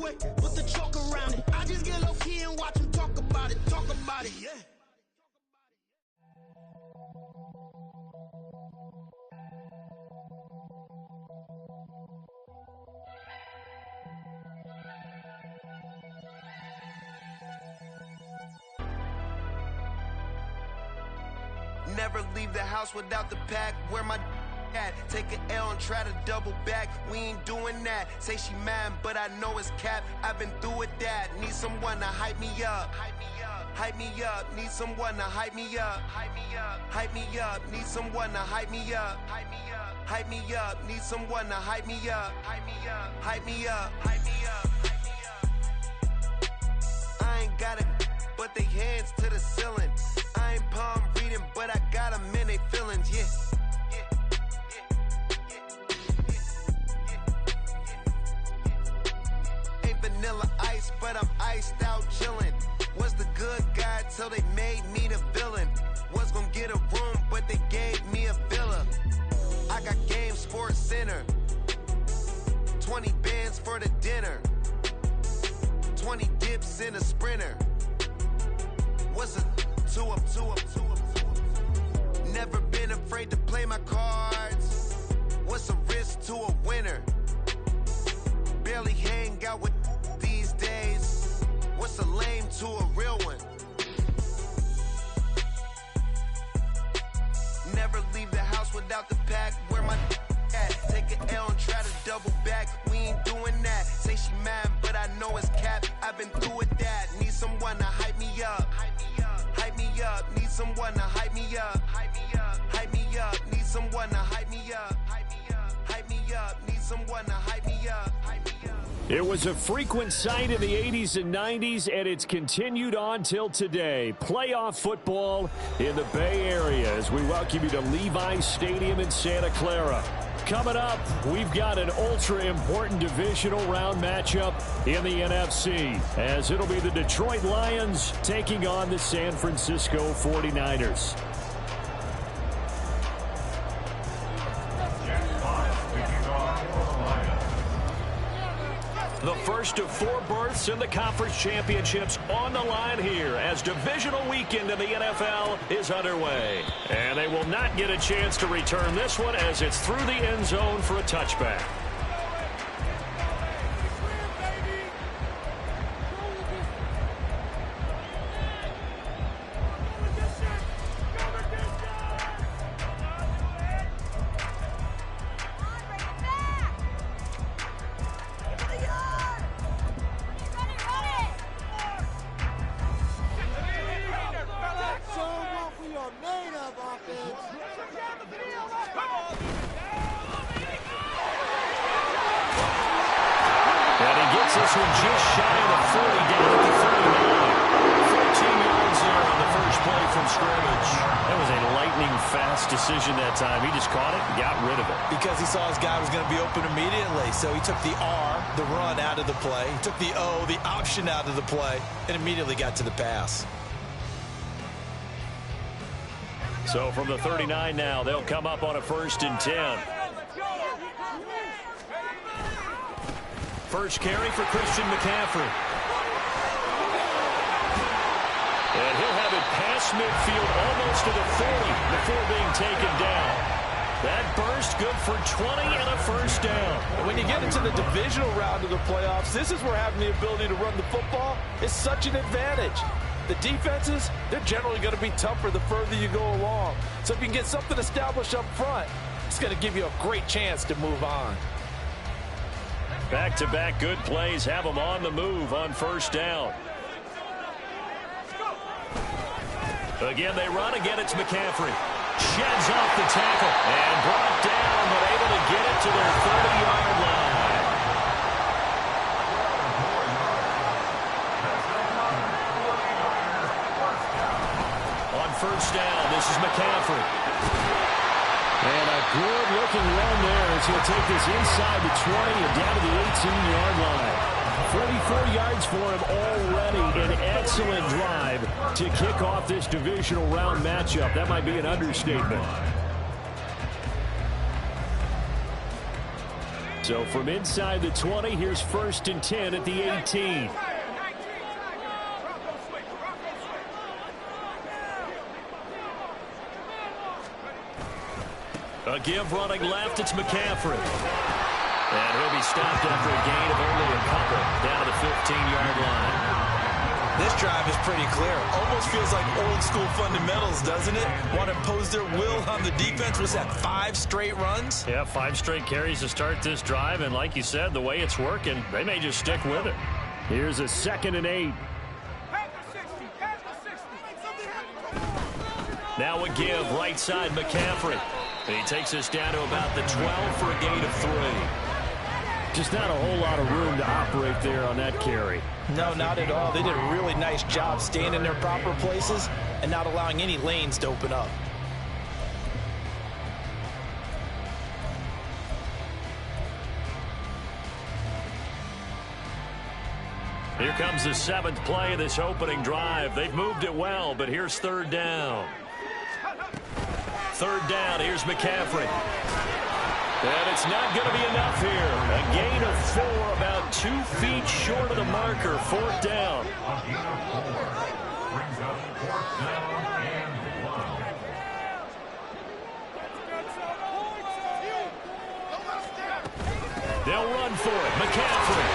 freeway, put the chalk around it. I just get low key and watch them talk about it, yeah. Never leave the house without the pack. Where my at? Take an L and try to double back. We ain't doing that. Say she mad, but I know it's cap. I've been through with that. Need someone to hype me up. Hype me up. Need someone to hype me up. Hype me up. Need someone to hype me up. Hype me up. Need someone to hype me up. Hype me up. I ain't got it, but they hands to the ceiling. I ain't palm reading, but I got them in they feelings, yeah. Ain't vanilla ice, but I'm iced out chillin'. Was the good guy till they made me the villain. Was gonna get a room, but they gave me a villa. I got Game Sports Center. 20 bands for the dinner. 20 dips in a Sprinter. What's a two up. Never been afraid to play my cards. What's a risk to a winner? Barely hang out with these days. What's a lame to a real one? Never leave the house without the pack. Where my at? Take an L and try to double back. We ain't doing that. Say she mad, but I know it's cap. I've been through with that. Need someone to hype me up. Hype me up. Need someone to hype me up. Hype me up. Need someone to hype me up. Hype me up. Need someone to hype me up. It was a frequent sight in the 80s and 90s, and it's continued on till today. Playoff football in the Bay Area as we welcome you to Levi's Stadium in Santa Clara. Coming up, we've got an ultra-important divisional round matchup in the NFC, as it'll be the Detroit Lions taking on the San Francisco 49ers. The first of 4 berths in the conference championships on the line here as divisional weekend in the NFL is underway. And they will not get a chance to return this one as it's through the end zone for a touchback. This one just shy of the 40 down at the 39. 14 yards there on the first play from scrimmage. That was a lightning-fast decision that time. He just caught it and got rid of it. Because he saw his guy was going to be open immediately. So he took the R, the run, out of the play. He took the O, the option, out of the play, and immediately got to the pass. So from the 39 now, they'll come up on a 1st and 10. First carry for Christian McCaffrey. And he'll have it past midfield almost to the 40 before being taken down. That burst good for 20 and a first down. And when you get into the divisional round of the playoffs, this is where having the ability to run the football is such an advantage. The defenses, they're generally going to be tougher the further you go along. So if you can get something established up front, it's going to give you a great chance to move on. Back-to-back good plays have them on the move on first down. Again, they run. Again, it's McCaffrey. Sheds off the tackle and brought down, but able to get it to their 30-yard line. On first down, this is McCaffrey. And a good-looking run there as he'll take this inside the 20 and down to the 18-yard line. 44 yards for him already. An excellent drive to kick off this divisional round matchup. That might be an understatement. So from inside the 20, here's 1st and 10 at the 18. A give running left, it's McCaffrey. And he'll be stopped after a gain of only a couple down to the 15-yard line. This drive is pretty clear. Almost feels like old school fundamentals, doesn't it? Want to impose their will on the defense. Was that 5 straight runs? Yeah, 5 straight carries to start this drive. And like you said, the way it's working, they may just stick with it. Here's a 2nd and 8. Now a give, right side McCaffrey. And he takes us down to about the 12 for a gain of 3. Just not a whole lot of room to operate there on that carry. No, not at all. They did a really nice job staying in their proper places and not allowing any lanes to open up. Here comes the 7th play of this opening drive. They've moved it well, but here's 3rd down. 3rd down, here's McCaffrey. And it's not going to be enough here. A gain of 4, about 2 feet short of the marker. 4th down. They'll run for it. McCaffrey.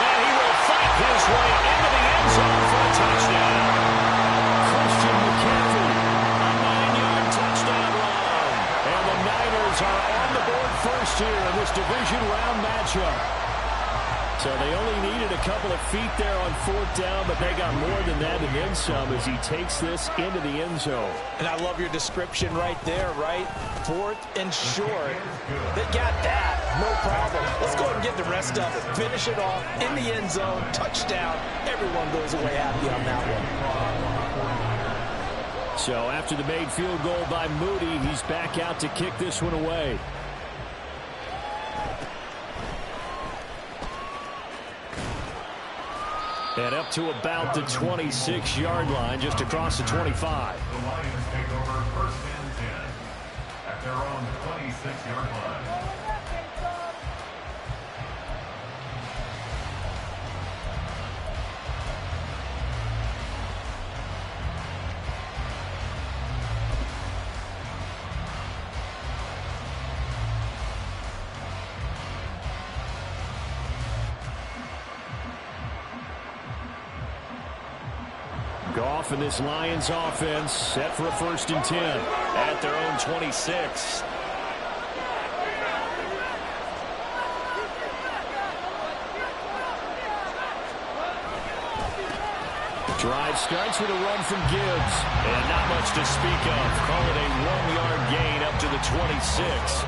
And he will fight his way into the end zone for a touchdown. Christian McCaffrey, a 9-yard touchdown run. And the Niners are on the board first here in this division round matchup. So they only needed a couple of feet there on 4th down, but they got more than that and then some as he takes this into the end zone. And I love your description right there, right? 4th and short. They got that. No problem. Let's go ahead and get the rest of it. Finish it off in the end zone. Touchdown. Everyone goes away happy on that one. So after the made field goal by Moody, he's back out to kick this one away. And up to about the 26-yard line, just across the 25. The Lions take over 1st and 10 at their own 26-yard line. Goff and this Lions offense set for a 1st and 10 at their own 26. Drive starts with a run from Gibbs. And not much to speak of. Call it a 1-yard gain up to the 26.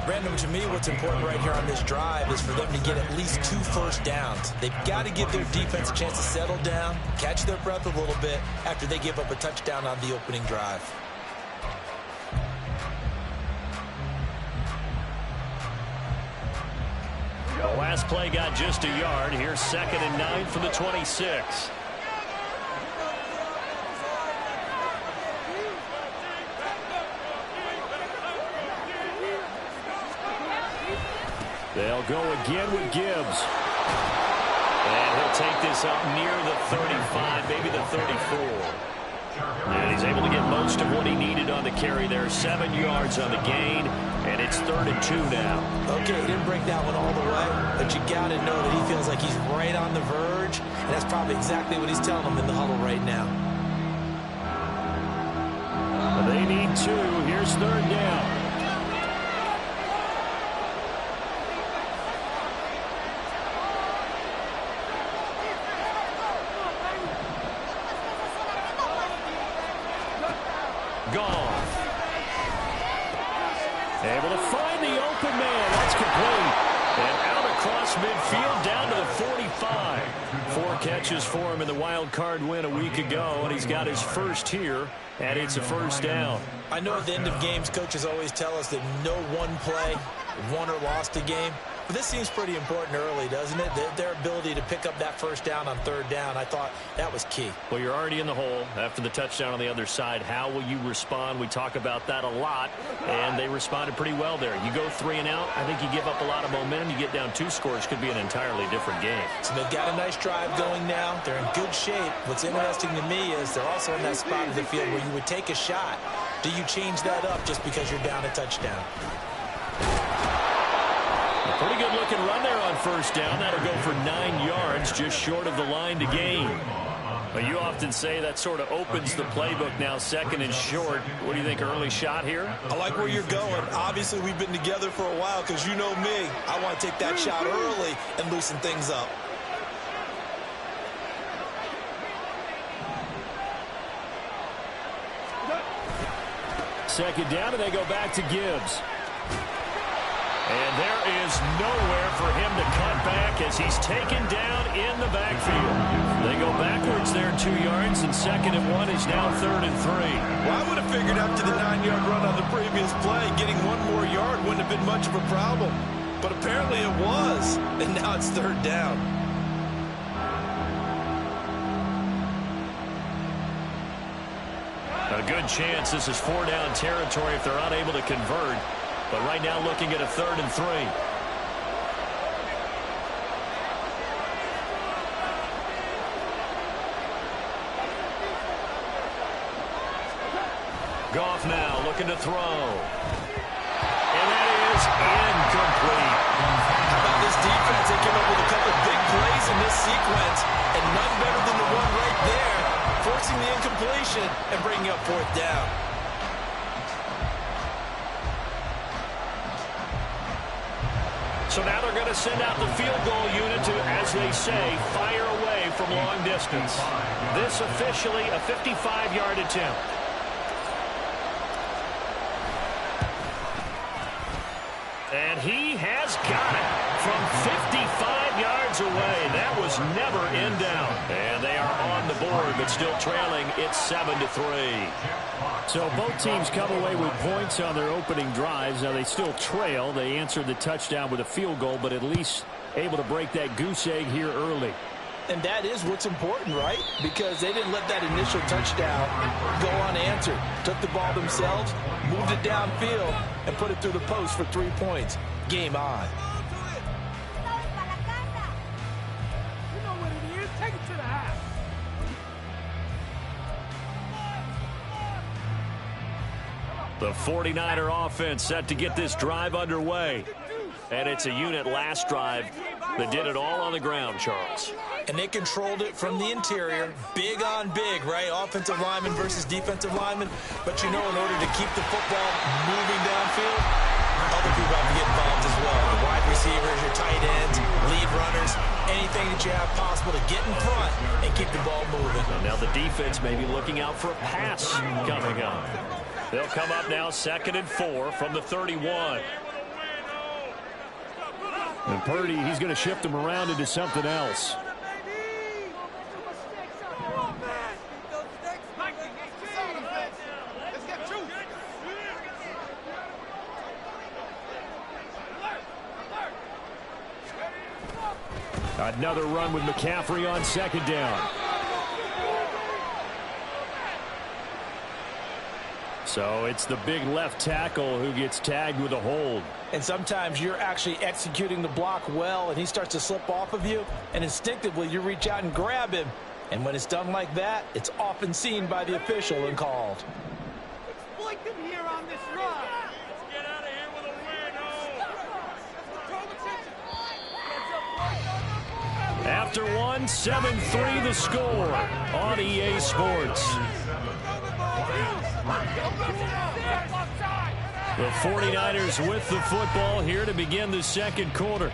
Brandon, to me, what's important right here on this drive is for them to get at least 2 first downs. They've got to give their defense a chance to settle down, catch their breath a little bit after they give up a touchdown on the opening drive. The last play got just a yard. Here's 2nd and 9 from the 26. They'll go again with Gibbs. And he'll take this up near the 35, maybe the 34. And he's able to get most of what he needed on the carry there. 7 yards on the gain, and it's 3rd and 2 now. Okay, he didn't break that one all the way, but you got to know that he feels like he's right on the verge, and that's probably exactly what he's telling them in the huddle right now. They need 2. Here's 3rd down. Goff. Able to find the open man. That's complete. And out across midfield down to the 45. 4 catches for him in the wild card win a week ago, and he's got his first here, and it's a 1st down. I know at the end of games, coaches always tell us that no one play won or lost a game. This seems pretty important early, doesn't it? Their ability to pick up that first down on third down, I thought that was key. Well, you're already in the hole after the touchdown on the other side. How will you respond? We talk about that a lot, and they responded pretty well there. You go 3 and out, I think you give up a lot of momentum. You get down 2 scores, could be an entirely different game. So they've got a nice drive going now. They're in good shape. What's interesting to me is they're also in that spot of the field where you would take a shot. Do you change that up just because you're down a touchdown? Pretty good looking run there on first down. That'll go for 9 yards, just short of the line to gain. But you often say that sort of opens the playbook now, 2nd and short. What do you think, early shot here? I like where you're going. Obviously, we've been together for a while because you know me. I want to take that shot early and loosen things up. Second down, and they go back to Gibbs. And there is nowhere for him to cut back as he's taken down in the backfield. They go backwards there 2 yards, and 2nd and 1 is now 3rd and 3. Well, I would have figured after the 9-yard run on the previous play, getting 1 more yard wouldn't have been much of a problem. But apparently it was, and now it's 3rd down. A good chance this is 4-down territory if they're unable to convert. But right now looking at a 3rd and 3. Goff now looking to throw. And that is incomplete. How about this defense? They came up with a couple big plays in this sequence, and none better than the one right there, forcing the incompletion and bringing up 4th down. So now they're going to send out the field goal unit to, as they say, fire away from long distance. This officially a 55-yard attempt. And he has got it from 55 yards away. That was never in doubt. And they are on the board, but still trailing. It's 7-3. So both teams come away with points on their opening drives. Now they still trail. They answered the touchdown with a field goal, but at least able to break that goose egg here early. And that is what's important, right? Because they didn't let that initial touchdown go unanswered. Took the ball themselves, moved it downfield, and put it through the post for 3 points. Game on. The 49er offense set to get this drive underway. And it's a unit last drive that did it all on the ground, Charles. And they controlled it from the interior. Big on big, right? Offensive lineman versus defensive lineman. But you know, in order to keep the football moving downfield, other people have to get involved as well. The wide receivers, your tight ends, lead runners, anything that you have possible to get in front and keep the ball moving. Now the defense may be looking out for a pass coming up. They'll come up now 2nd and 4 from the 31. And Purdy, he's going to shift them around into something else. Another run with McCaffrey on 2nd down. So it's the big left tackle who gets tagged with a hold. And sometimes you're actually executing the block well, and he starts to slip off of you, and instinctively you reach out and grab him. And when it's done like that, it's often seen by the official and called. Exploit them here on this run. Let's get out of here with a win. After one, 7-3 the score on EA Sports. The 49ers with the football here to begin the 2nd quarter,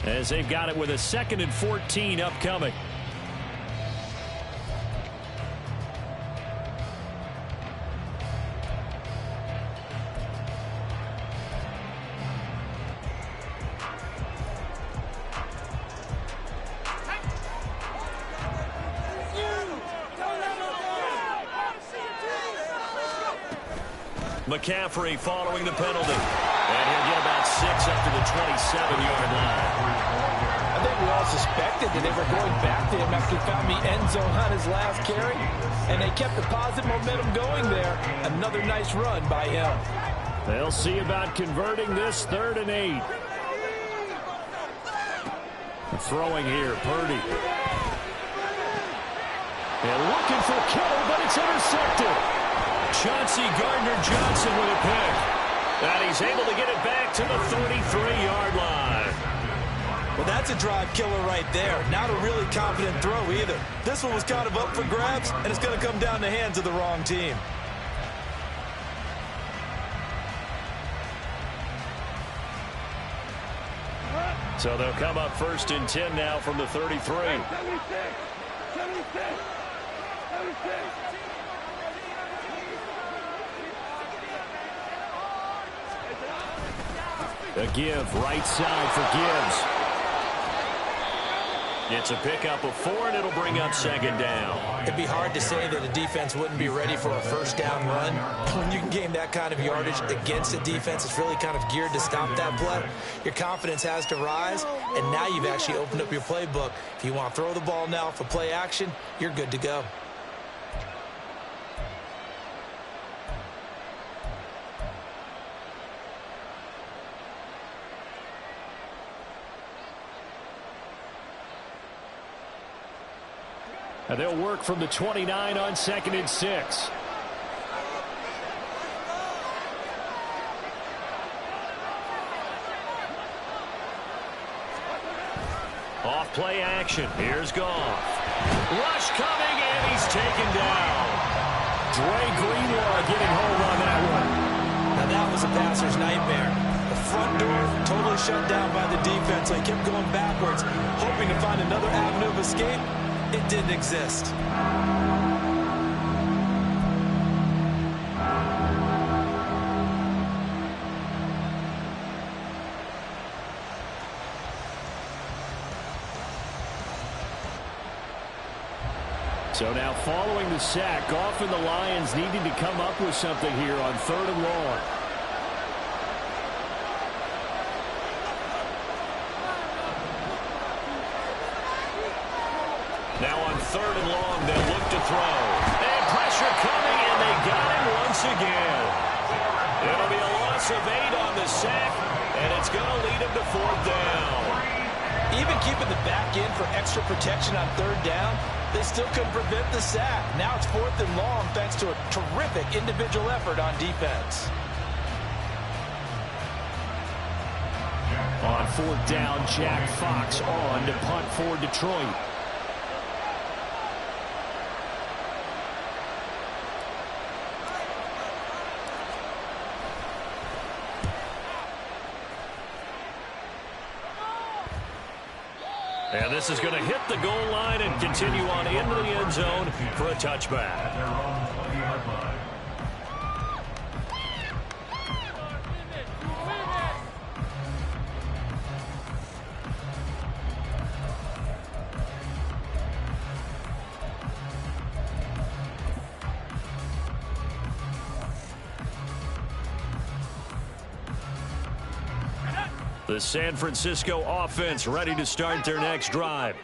as they've got it with a 2nd and 14 upcoming. McCaffrey following the penalty. And he'll get about 6 up to the 27-yard line. I think we all suspected that they were going back to him after he found the end zone on his last carry, and they kept the positive momentum going there. Another nice run by him. They'll see about converting this 3rd and 8. Throwing here, Purdy. And looking for Kittle, but it's intercepted. Chauncey Gardner-Johnson with a pick. And he's able to get it back to the 33-yard line. Well, that's a drive killer right there. Not a really confident throw either. This one was kind of up for grabs, and it's going to come down the hands of the wrong team. So they'll come up 1st and 10 now from the 33. A give, right side for Gibbs. It's a pickup of 4, and it'll bring up 2nd down. It'd be hard to say that a defense wouldn't be ready for a 1st down run. When you can gain that kind of yardage against a defense that's really kind of geared to stop that play, your confidence has to rise, and now you've actually opened up your playbook. If you want to throw the ball now for play action, you're good to go. And they'll work from the 29 on 2nd and 6. Off play action. Here's Goff. Rush coming, and he's taken down. Dre Greenlaw getting home on that one. Now that was a passer's nightmare. The front door totally shut down by the defense. They kept going backwards, hoping to find another avenue of escape. It didn't exist. So now following the sack, Goff and the Lions needing to come up with something here on 3rd and long. Now on 3rd and long, they'll look to throw. And pressure coming, and they got him once again. It'll be a loss of 8 on the sack, and it's going to lead him to 4th down. Even keeping the back in for extra protection on 3rd down, they still couldn't prevent the sack. Now it's 4th and long thanks to a terrific individual effort on defense. On 4th down, Jack Fox on to punt for Detroit. And this is going to hit the goal line and continue on into the end zone for a touchback. Their own 20-yard line. The San Francisco offense ready to start their next drive.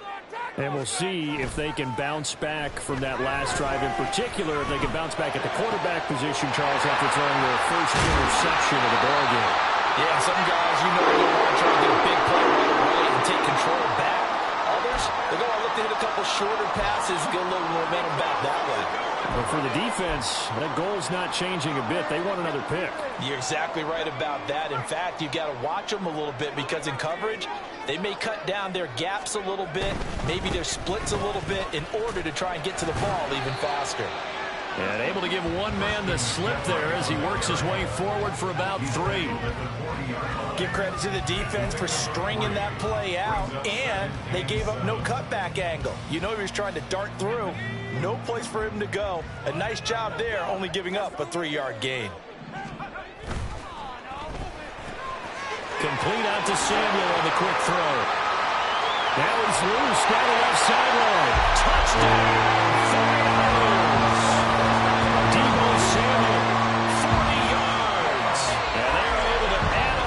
And we'll see if they can bounce back from that last drive in particular, if they can bounce back at the quarterback position, Charles, after throwing their first interception of the ballgame. Yeah, some guys, you know, they want to try to get a big play right away and take control back. Others, they're going to look to hit a couple shorter passes, get a little momentum back that way. But for the defense, that goal's not changing a bit. They want another pick. You're exactly right about that. In fact, you've got to watch them a little bit because in coverage, they may cut down their gaps a little bit, maybe their splits a little bit in order to try and get to the ball even faster. And able to give one man the slip there as he works his way forward for about 3. Give credit to the defense for stringing that play out, and they gave up no cutback angle. You know he was trying to dart through. No place for him to go. A nice job there, only giving up a 3-yard gain. Complete out to Samuel on the quick throw. That one's loose down the left sideline. Touchdown, 49ers. Deebo Samuel, 40 yards. And they're able to add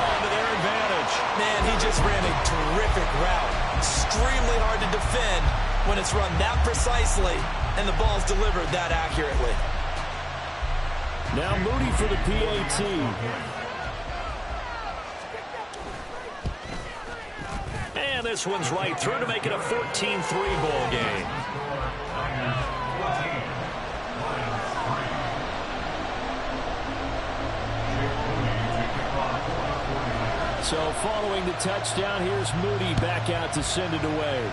defend when it's run that precisely and the ball's delivered that accurately. Now Moody for the PAT. And this one's right through to make it a 14-3 ball game. So following the touchdown, here's Moody back out to send it away.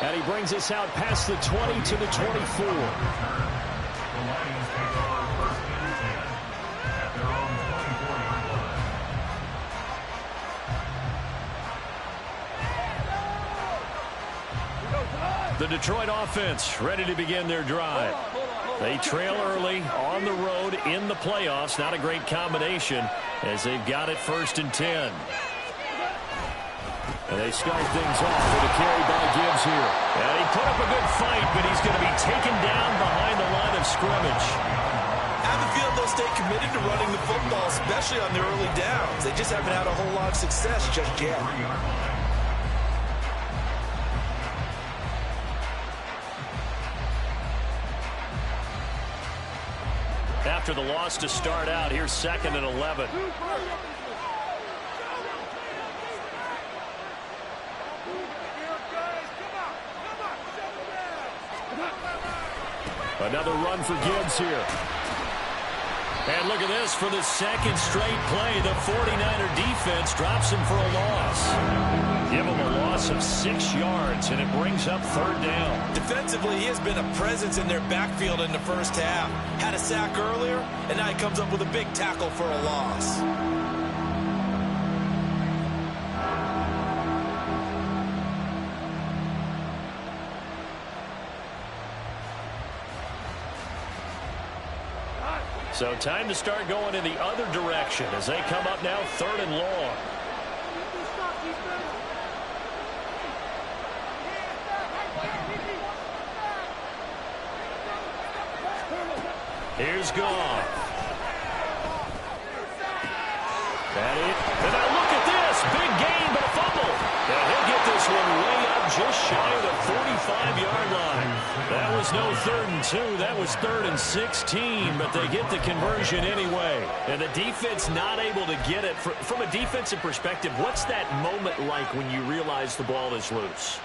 And he brings us out past the 20 to the 24. The Lions take over first and 10 at their own 24-yard line. The Detroit offense ready to begin their drive. They trail early on the road in the playoffs. Not a great combination as they've got it 1st and 10. And they start things off with a carry by Gibbs here. And he put up a good fight, but he's going to be taken down behind the line of scrimmage. I have a feeling they'll stay committed to running the football, especially on their early downs. They just haven't had a whole lot of success just yet. After the loss to start out, here's 2nd and 11. Another run for Gibbs here. And look at this for the 2nd straight play. The 49er defense drops him for a loss. Give him a loss of 6 yards, and it brings up 3rd down. Defensively, he has been a presence in their backfield in the first half. Had a sack earlier, and now he comes up with a big tackle for a loss. So time to start going in the other direction as they come up now 3rd and long. Here's Goff. That it. And now look at this. Big gain, but a fumble. And he'll get this one way up just shy of the 45-yard line. That was no 3rd and 2. That was 3rd and 16, but they get the conversion anyway. And the defense not able to get it. From a defensive perspective, what's that moment like when you realize the ball is loose?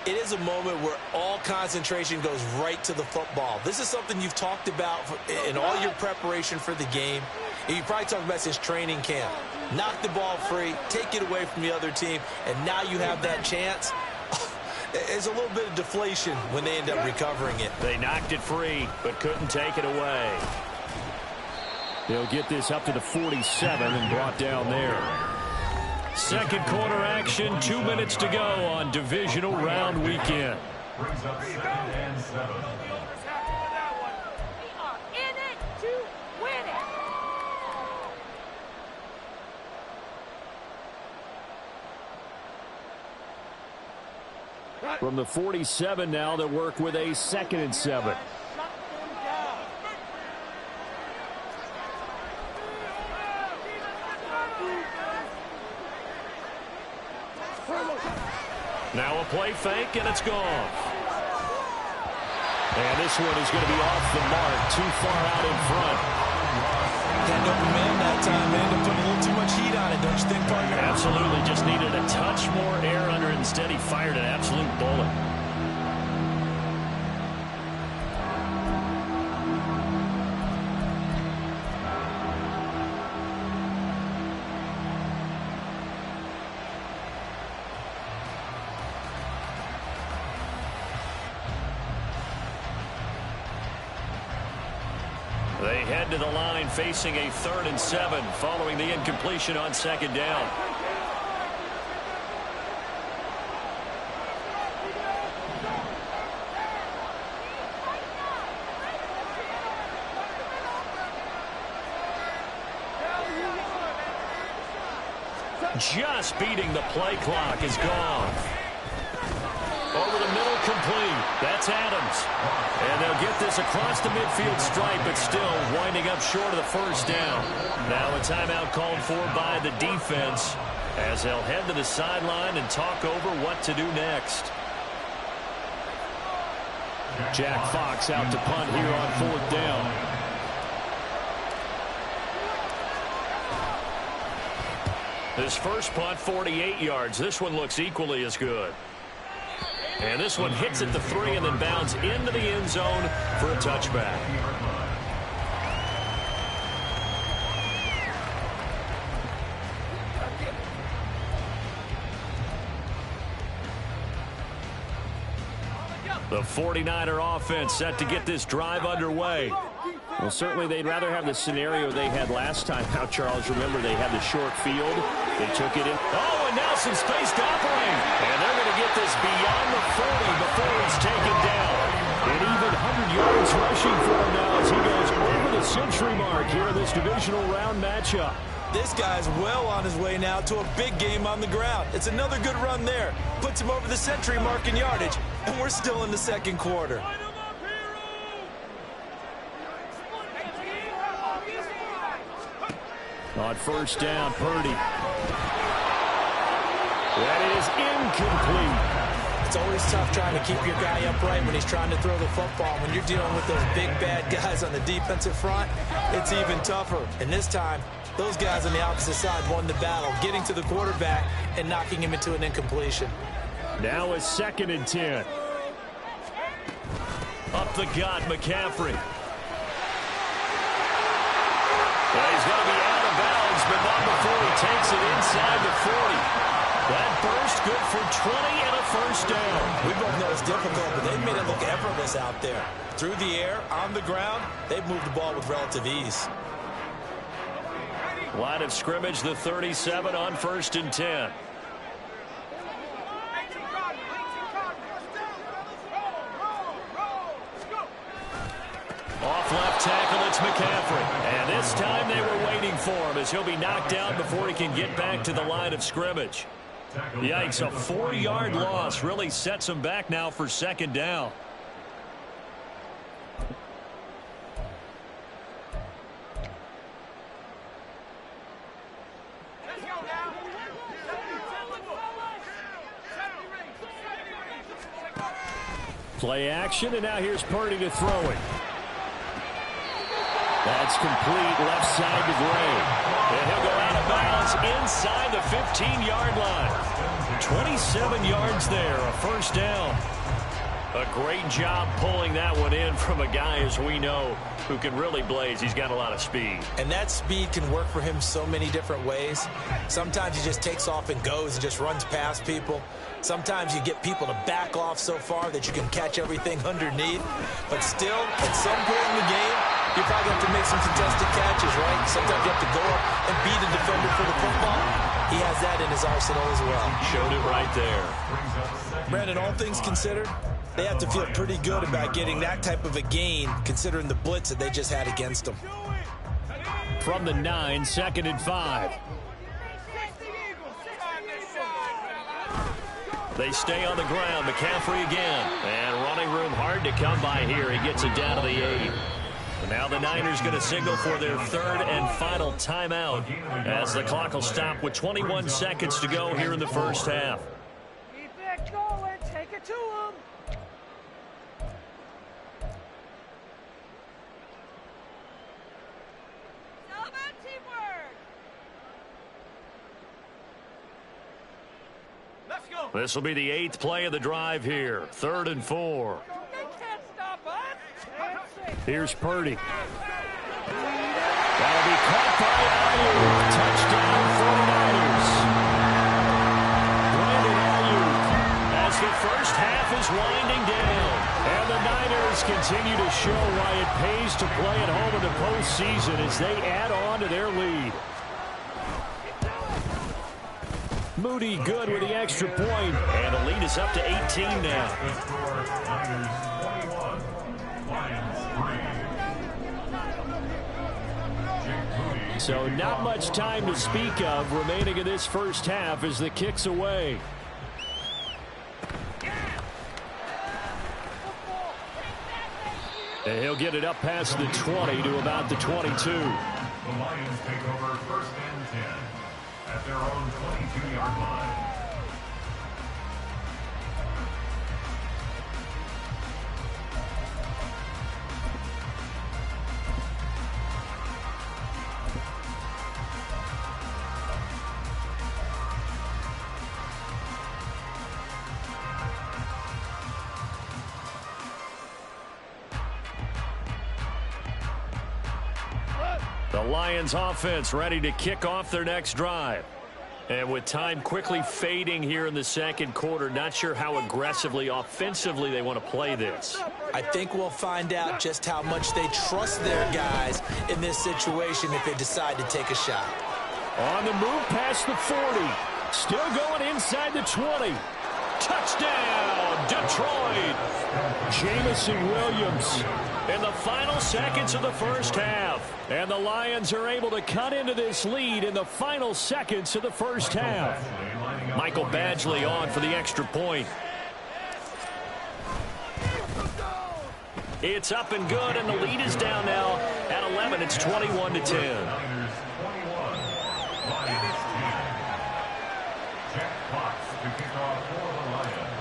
It is a moment where all concentration goes right to the football. This is something you've talked about in all your preparation for the game. And you probably talked about since training camp. Knock the ball free, take it away from the other team, and now you have that chance. There's a little bit of deflation when they end up recovering it. They knocked it free, but couldn't take it away. They'll get this up to the 47 and brought down there. 2nd quarter action, 2 minutes to go on divisional round weekend. Brings up 2nd and 7. From the 47 now, they'll work with a 2nd and 7. Now a play fake, and it's gone. And this one is going to be off the mark, too far out in front. That open man that time, man, to put a little too much heat on it, don't you think, partner? Absolutely, just needed a touch more air under it. Instead, he fired an absolute bullet. They head to the line facing a 3rd and 7 following the incompletion on 2nd down. Just beating the play clock is gone. Over the middle, complete. That's it's Adams. And they'll get this across the midfield stripe, but still winding up short of the first down. Now a timeout called for by the defense as they'll head to the sideline and talk over what to do next. Jack Fox out to punt here on 4th down. This first punt, 48 yards. This one looks equally as good. And this one hits at the 3 and then bounds into the end zone for a touchback. The 49er offense set to get this drive underway. Well, certainly they'd rather have the scenario they had last time out, Charles. Remember, they had the short field. They took it in. Oh, and now some space to operate. And they're going to get this beyond the 40 before it's taken down. And even 100 yards rushing for him now as he goes over the century mark here in this divisional round matchup. This guy's well on his way now to a big game on the ground. It's another good run there. Puts him over the century mark in yardage, and we're still in the second quarter. On first down, Purdy. That is incomplete. It's always tough trying to keep your guy upright when he's trying to throw the football. When you're dealing with those big, bad guys on the defensive front, it's even tougher. And this time, those guys on the opposite side won the battle, getting to the quarterback and knocking him into an incompletion. Now a 2nd and 10. Up the gut, McCaffrey. Well, he's going to be out of bounds, but not before he takes it inside the 40. That burst good for 20 and a first down. We both know it's difficult, but they've made it look effortless out there. Through the air, on the ground, they've moved the ball with relative ease. Line of scrimmage, the 37 on 1st and 10. Off left tackle, it's McCaffrey. And this time they were waiting for him as he'll be knocked out before he can get back to the line of scrimmage. Yikes, a 4-yard loss really sets him back now for 2nd down. Play action, and now here's Purdy to throw it. That's complete, left side to Gray. And he'll go out of bounds inside the 15-yard line. 27 yards there, a first down. A great job pulling that one in from a guy, as we know, who can really blaze. He's got a lot of speed. And that speed can work for him so many different ways. Sometimes he just takes off and goes and just runs past people. Sometimes you get people to back off so far that you can catch everything underneath. But still, at some point in the game, you probably have to make some contested catches, right? Sometimes you have to go up and beat a defender for the football. He has that in his arsenal as well. Showed it right there. Brandon, all things considered, they have to feel pretty good about getting that type of a gain, considering the blitz that they just had against them. From the 9, 2nd and 5. They stay on the ground. McCaffrey again. And running room hard to come by here. He gets it down to the 8. And now the Niners going to signal for their 3rd and final timeout as the clock will stop with 21 seconds to go here in the first half. Keep it going. Take it to him. This will be the 8th play of the drive here. 3rd and 4. They can't stop us. Here's Purdy. That'll be caught by Ayuk. Touchdown 49ers. Brandon Ayuk as the first half is winding down. And the Niners continue to show why it pays to play at home in the postseason as they add on to their lead. Moody good with the extra point, and the lead is up to 18 now. So not much time to speak of remaining in this first half as the kick's away. And he'll get it up past the 20 to about the 22. The Lions take over first and 10 at their own 22-yard line. The Lions offense ready to kick off their next drive. And with time quickly fading here in the second quarter, not sure how aggressively, offensively they want to play this. I think we'll find out just how much they trust their guys in this situation if they decide to take a shot. On the move past the 40. Still going inside the 20. Touchdown, Detroit. Jameson Williams in the final seconds of the first half. And the Lions are able to cut into this lead in the final seconds of the first half. Michael Badgley on for the extra point. It's up and good, and the lead is down now at 11. It's 21-10.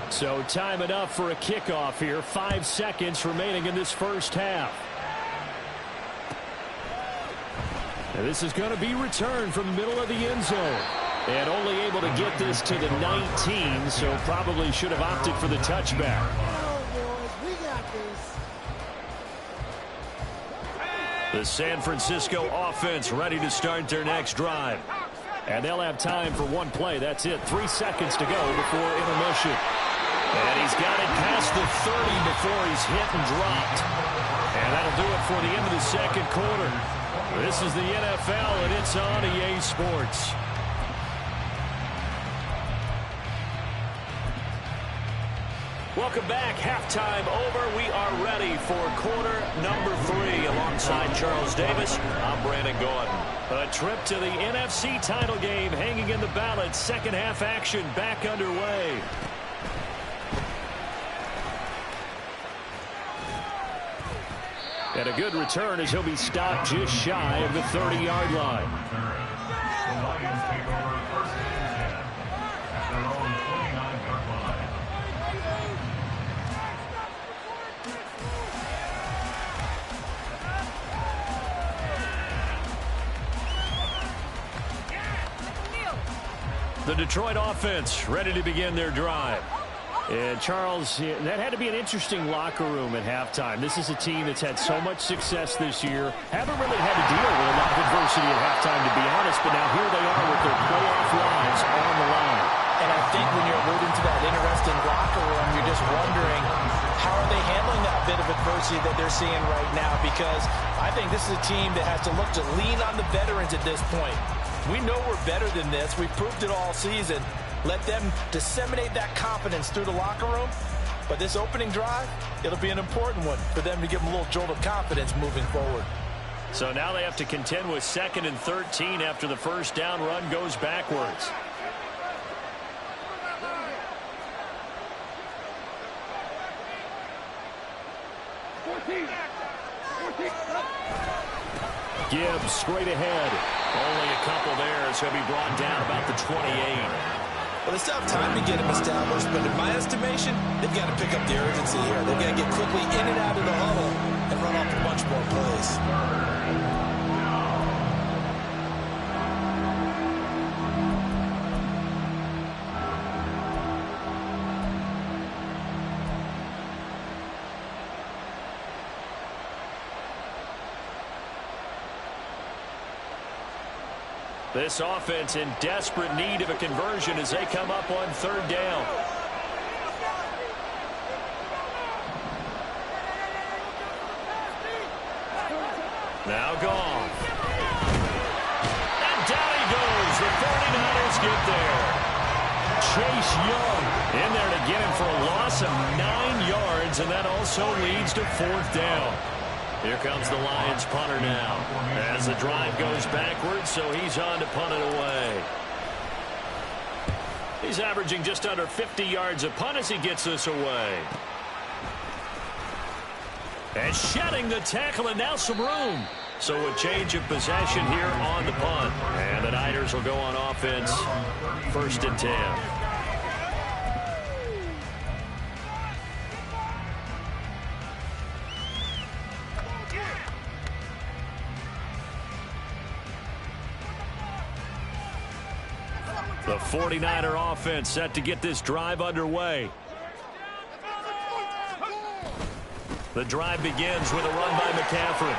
So time enough for a kickoff here. 5 seconds remaining in this first half. And this is going to be returned from the middle of the end zone. And only able to get this to the 19, so probably should have opted for the touchback. The San Francisco offense ready to start their next drive. And they'll have time for one play. That's it. 3 seconds to go before intermission. And he's got it past the 30 before he's hit and dropped. And that'll do it for the end of the second quarter. This is the NFL, and it's on EA Sports. Welcome back. Halftime over. We are ready for quarter number 3. Alongside Charles Davis, I'm Brandon Gordon. A trip to the NFC title game hanging in the balance. Second half action back underway. And a good return as he'll be stopped just shy of the 30-yard line. The Lions take over first and 10 at their own 29-yard line. The Detroit offense ready to begin their drive. And Charles, that had to be an interesting locker room at halftime. This is a team that's had so much success this year. Haven't really had to deal with a lot of adversity at halftime, to be honest. But now here they are with their playoff lives on the line. And I think when you're alluding to that interesting locker room, you're just wondering, how are they handling that bit of adversity that they're seeing right now? Because I think this is a team that has to look to lean on the veterans at this point. We know we're better than this. We've proved it all season. Let them disseminate that confidence through the locker room. But this opening drive, it'll be an important one for them to give them a little jolt of confidence moving forward. So now they have to contend with 2nd and 13 after the first down run goes backwards. Gibbs straight ahead. Only a couple there, so he'll be brought down about the 28. Well, they still have time to get him established, but in my estimation, they've got to pick up the urgency here. They've got to get quickly in and out of the huddle and run off a bunch more plays. This offense in desperate need of a conversion as they come up on 3rd down. Now gone. And down he goes. The 49ers get there. Chase Young in there to get him for a loss of 9 yards, and that also leads to 4th down. Here comes the Lions punter now as the drive goes backwards, so he's on to punt it away. He's averaging just under 50 yards a punt as he gets this away. And shedding the tackle, and now some room. So a change of possession here on the punt. And the Niners will go on offense, 1st and 10. The 49er offense set to get this drive underway. The drive begins with a run by McCaffrey.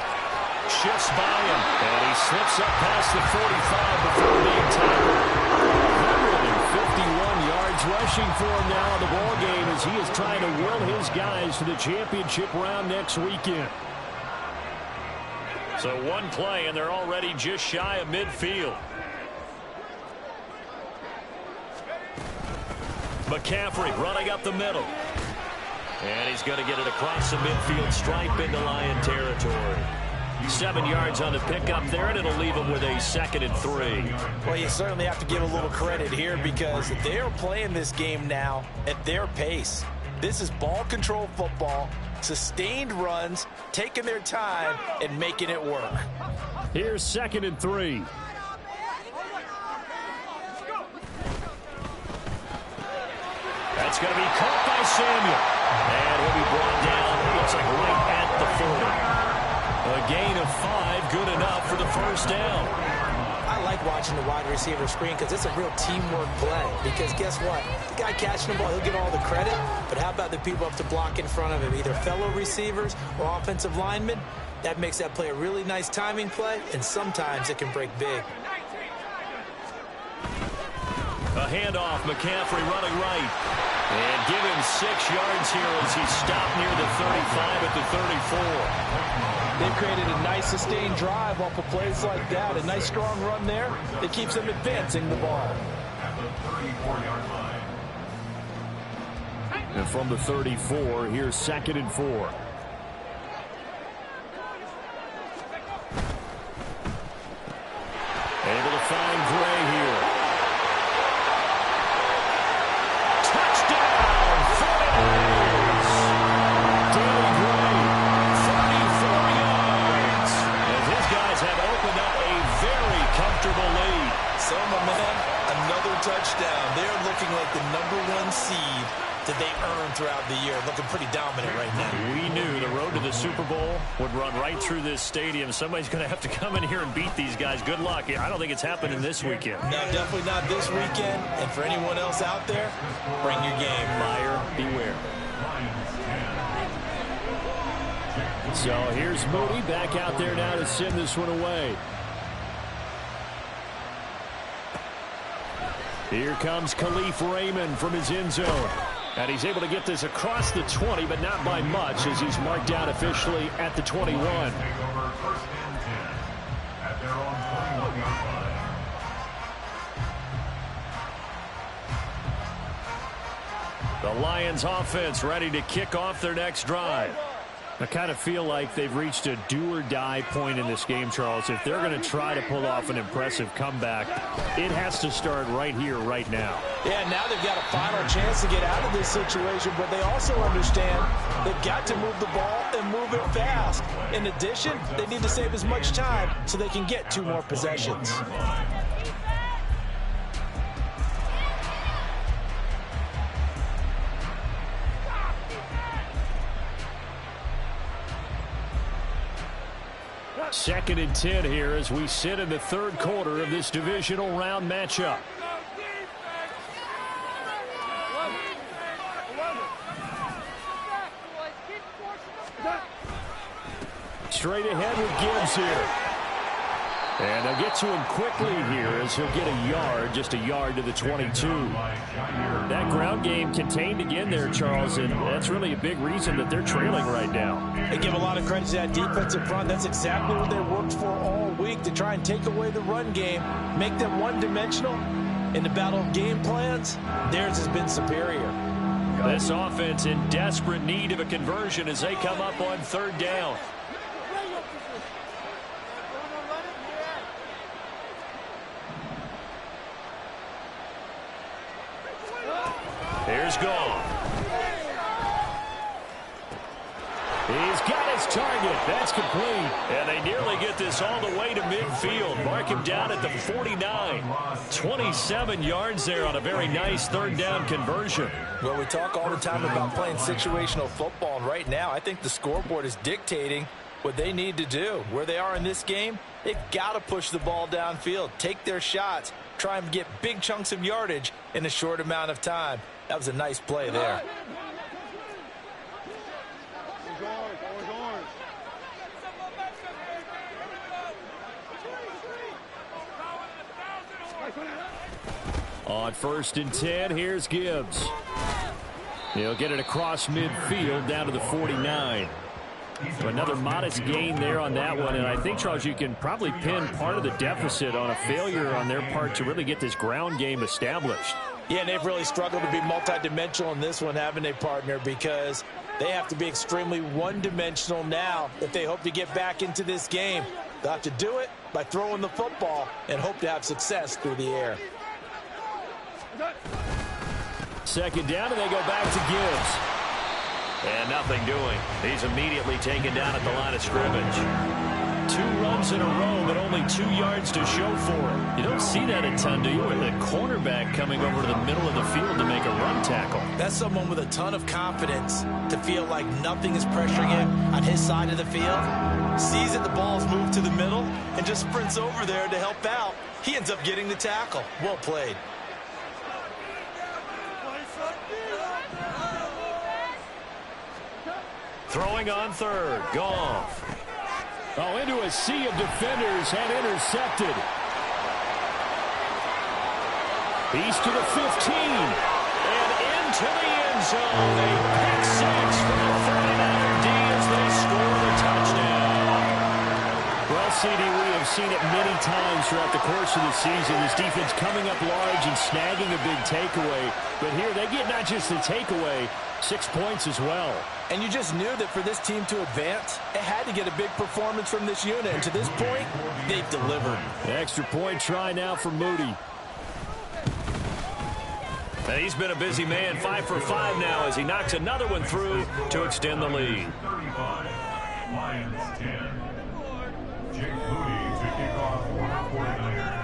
Shifts by him, and he slips up past the 45 before being tackled. 151 yards rushing for him now in the ball game as he is trying to will his guys to the championship round next weekend. So one play, and they're already just shy of midfield. McCaffrey running up the middle. And he's going to get it across the midfield stripe into Lion territory. 7 yards on the pickup there, and it'll leave him with a 2nd and 3. Well, you certainly have to give a little credit here because they are playing this game now at their pace. This is ball control football, sustained runs, taking their time, and making it work. Here's 2nd and 3. That's going to be caught by Samuel. And he'll be brought down, looks like right at the 40. A gain of 5, good enough for the 1st down. I like watching the wide receiver screen because it's a real teamwork play. Because guess what? The guy catching the ball, he'll get all the credit. But how about the people up to block in front of him, either fellow receivers or offensive linemen? That makes that play a really nice timing play, and sometimes it can break big. A handoff, McCaffrey running right. And give him 6 yards here as he stopped near the 35 at the 34. They've created a nice sustained drive off of plays like that. A nice strong run there that keeps them advancing the ball. And from the 34, here's 2nd and 4. Able to find Gray here. Touchdown, 49ers. Danny Gray, 34 yards. As his guys have opened up a very comfortable lead. So, my man, another touchdown. They're looking like the #1 seed that they earned throughout the year. Looking pretty dominant right now. We knew the road to the Super Bowl would run right through this stadium. Somebody's going to have to come in here and beat these guys. Good luck. I don't think it's happening this weekend. No, definitely not this weekend. And for anyone else out there, bring your game. Buyer beware. So here's Moody back out there now to send this one away. Here comes Khalif Raymond from his end zone. And he's able to get this across the 20, but not by much as he's marked out officially at the 21. The Lions offense ready to kick off their next drive. I kind of feel like they've reached a do-or-die point in this game, Charles. If they're going to try to pull off an impressive comeback, it has to start right here, right now. Yeah, now they've got a final chance to get out of this situation, but they also understand they've got to move the ball and move it fast. In addition, they need to save as much time so they can get 2 more possessions. Second and 10 here as we sit in the 3rd quarter of this divisional round matchup. Straight ahead with Gibbs here. And they'll get to him quickly here as he'll get a yard, just a yard to the 22. That ground game contained again there, Charles, and that's really a big reason that they're trailing right now. They give a lot of credit to that defensive front. That's exactly what they worked for all week, to try and take away the run game, make them one-dimensional. In the battle of game plans, theirs has been superior. This offense in desperate need of a conversion as they come up on 3rd down. Here's Goff. He's got his target. That's complete. And they nearly get this all the way to midfield. Mark him down at the 49. 27 yards there on a very nice third down conversion. Well, we talk all the time about playing situational football, and right now I think the scoreboard is dictating what they need to do. Where they are in this game, they've got to push the ball downfield, take their shots, try and get big chunks of yardage in a short amount of time. That was a nice play there. On 1st and 10, here's Gibbs. He'll get it across midfield down to the 49. So another modest gain there on that one, and I think, Charles, you can probably pin part of the deficit on a failure on their part to really get this ground game established. Yeah, and they've really struggled to be multidimensional in this one, haven't they, partner? Because they have to be extremely one-dimensional now if they hope to get back into this game. They'll have to do it by throwing the football and hope to have success through the air. 2nd down, and they go back to Gibbs. And nothing doing. He's immediately taken down at the line of scrimmage. 2 runs in a row, but only 2 yards to show for it. You don't see that a ton, do you? With a cornerback coming over to the middle of the field to make a run tackle. That's someone with a ton of confidence to feel like nothing is pressuring him on his side of the field. Sees that the ball's moved to the middle and just sprints over there to help out. He ends up getting the tackle. Well played. Throwing on 3rd, Goff. Oh, into a sea of defenders and intercepted. He's to the 15 and into the end zone. A pick 6 for the 49er D as they score the touchdown. Well, CD, we have seen it many times throughout the course of the season. This defense coming up large and snagging a big takeaway. But here they get not just the takeaway, 6 points as well. And you just knew that for this team to advance, it had to get a big performance from this unit. And to this point, they've delivered. The extra point try now for Moody. And he's been a busy man, 5 for 5 now as he knocks another one through to extend the lead. 35, Lions 10. Jake Moody to kick off for the 49ers.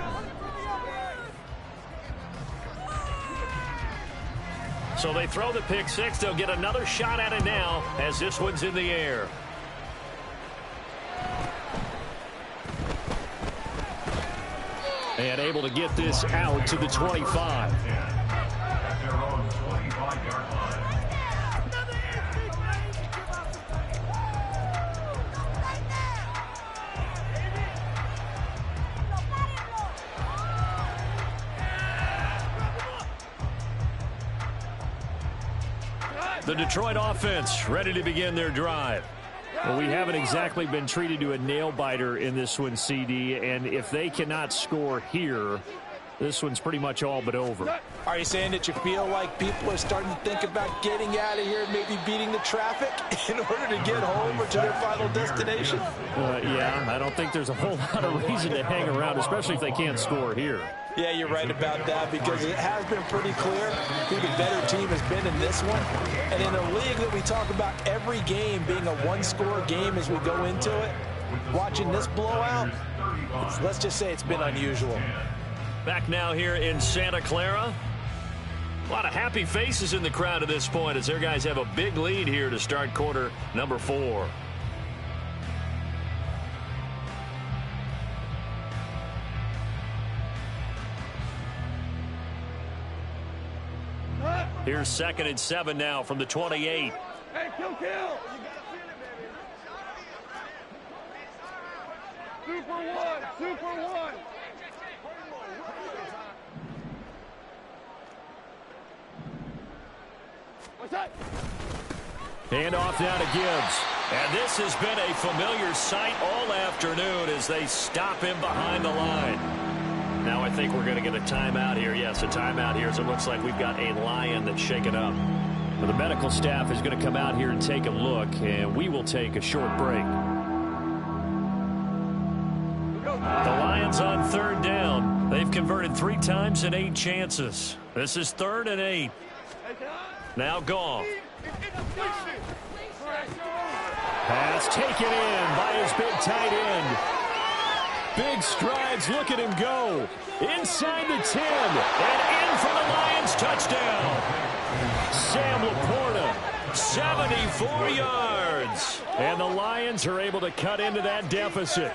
So they throw the pick 6. They'll get another shot at it now as this one's in the air. And able to get this out to the 25. At their own 25-yard line. The Detroit offense ready to begin their drive. Well, we haven't exactly been treated to a nail-biter in this one, CD, and if they cannot score here, this one's pretty much all but over. Are you saying that you feel like people are starting to think about getting out of here, maybe beating the traffic in order to get home or to their final destination? Yeah, I don't think there's a whole lot of reason to hang around, especially if they can't score here. Yeah, you're right about that because it has been pretty clear who the better team has been in this one. And in a league that we talk about every game being a one-score game as we go into it, watching this blowout, let's just say it's been unusual. Back now here in Santa Clara. A lot of happy faces in the crowd at this point as their guys have a big lead here to start quarter number 4. Here's 2nd and 7 now from the 28. Hey, kill! Super one! What's that? Hand off now to Gibbs. And this has been a familiar sight all afternoon as they stop him behind the line. Now I think we're going to get a timeout here. Yes, a timeout here as it looks like we've got a Lion that's shaken up. Well, the medical staff is going to come out here and take a look, and we will take a short break. The Lions on 3rd down. They've converted 3 times in 8 chances. This is 3rd and 8. Now Goff. Pass taken in by his big tight end. Big strides, look at him go. Inside the 10, and in for the Lions touchdown. Sam Laporta, 74 yards. And the Lions are able to cut into that deficit.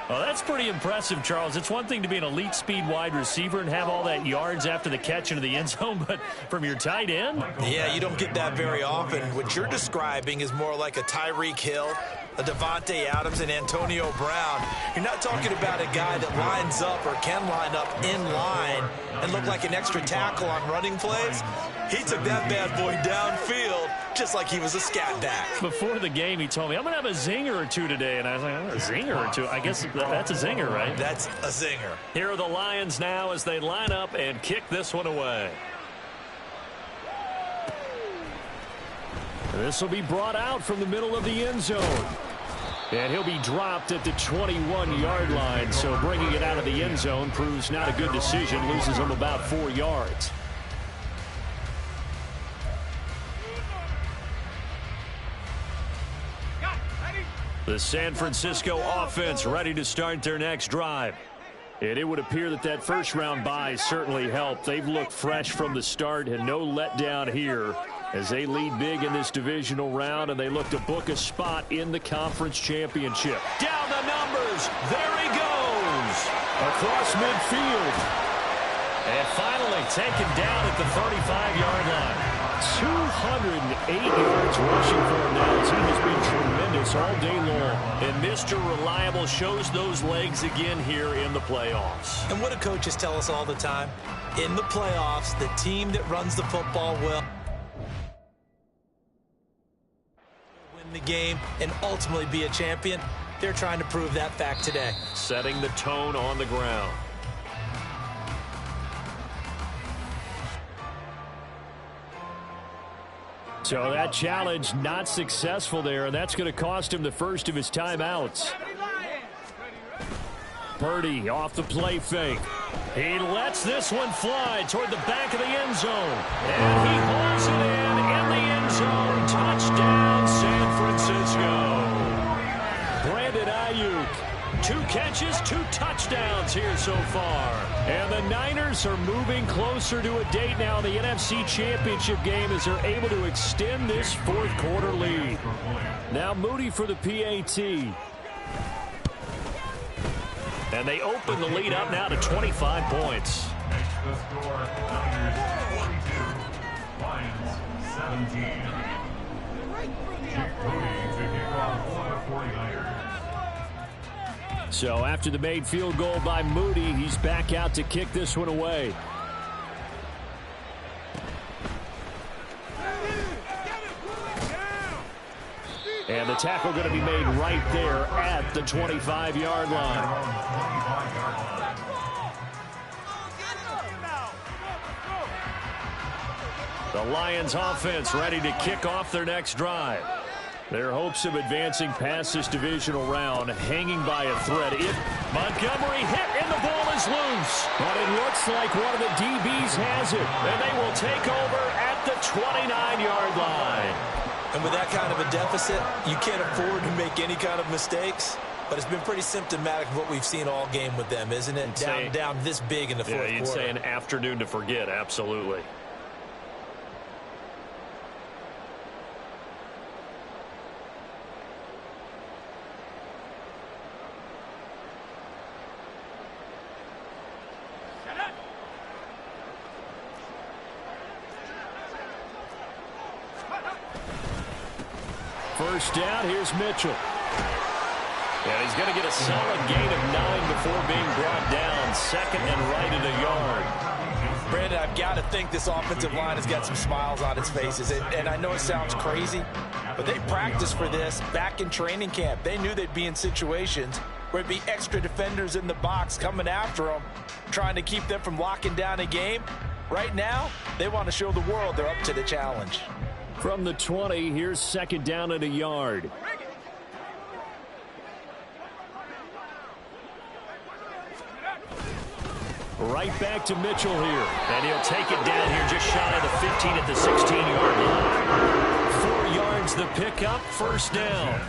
Well, that's pretty impressive, Charles. It's one thing to be an elite speed wide receiver and have all that yards after the catch into the end zone, but from your tight end? Yeah, you don't get that very often. What you're describing is more like a Tyreek Hill, a Devontae Adams, and Antonio Brown. You're not talking about a guy that lines up or can line up in line and look like an extra tackle on running plays. He took that bad boy downfield just like he was a scat back. Before the game, he told me, I'm going to have a zinger or two today. And I was like, oh, a zinger or two? I guess that's a zinger, right? That's a zinger. Here are the Lions now as they line up and kick this one away. This will be brought out from the middle of the end zone. And he'll be dropped at the 21-yard line. So bringing it out of the end zone proves not a good decision. Loses him about 4 yards. The San Francisco offense ready to start their next drive. And it would appear that that first-round bye certainly helped. They've looked fresh from the start and no letdown here as they lead big in this divisional round, and they look to book a spot in the conference championship. Down the numbers. There he goes. Across midfield. And finally taken down at the 35-yard line. 208 yards rushing for him now. His team has been tremendous all day long. And Mr. Reliable shows those legs again here in the playoffs. And what do coaches tell us all the time? In the playoffs, the team that runs the football will win the game and ultimately be a champion. They're trying to prove that fact today. Setting the tone on the ground. So that challenge not successful there, and that's going to cost him the first of his timeouts. Purdy off the play fake. He lets this one fly toward the back of the end zone. And he hauls it in the end zone. Touchdown, San Francisco. Brandon Ayuk. 2 catches, 2 touchdowns here so far. And the Niners are moving closer to a date now in the NFC Championship game as they're able to extend this fourth-quarter lead. Now Moody for the PAT. And they open the lead up now to 25 points. The score, Niners 42, Lions 17. Chip Moody to kick off for the 49ers. So after the made field goal by Moody, he's back out to kick this one away. And the tackle going to be made right there at the 25-yard line. The Lions offense ready to kick off their next drive. Their hopes of advancing past this divisional round hanging by a thread. If Montgomery hit and the ball is loose. But it looks like one of the DBs has it. And they will take over at the 29-yard line. And with that kind of a deficit, you can't afford to make any kind of mistakes. But it's been pretty symptomatic of what we've seen all game with them, isn't it? Down this big in the fourth quarter. Yeah, you'd say an afternoon to forget, absolutely. First down, here's Mitchell. And he's going to get a solid gain of 9 before being brought down. Second and right at a yard. Brandon, I've got to think this offensive line has got some smiles on its faces. And I know it sounds crazy, but they practiced for this back in training camp. They knew they'd be in situations where it'd be extra defenders in the box coming after them, trying to keep them from locking down a game. Right now, they want to show the world they're up to the challenge. From the 20, here's second down at a yard. Right back to Mitchell here. And he'll take it down here just shy of the 15 at the 16-yard line. 4 yards earns the pickup, first down.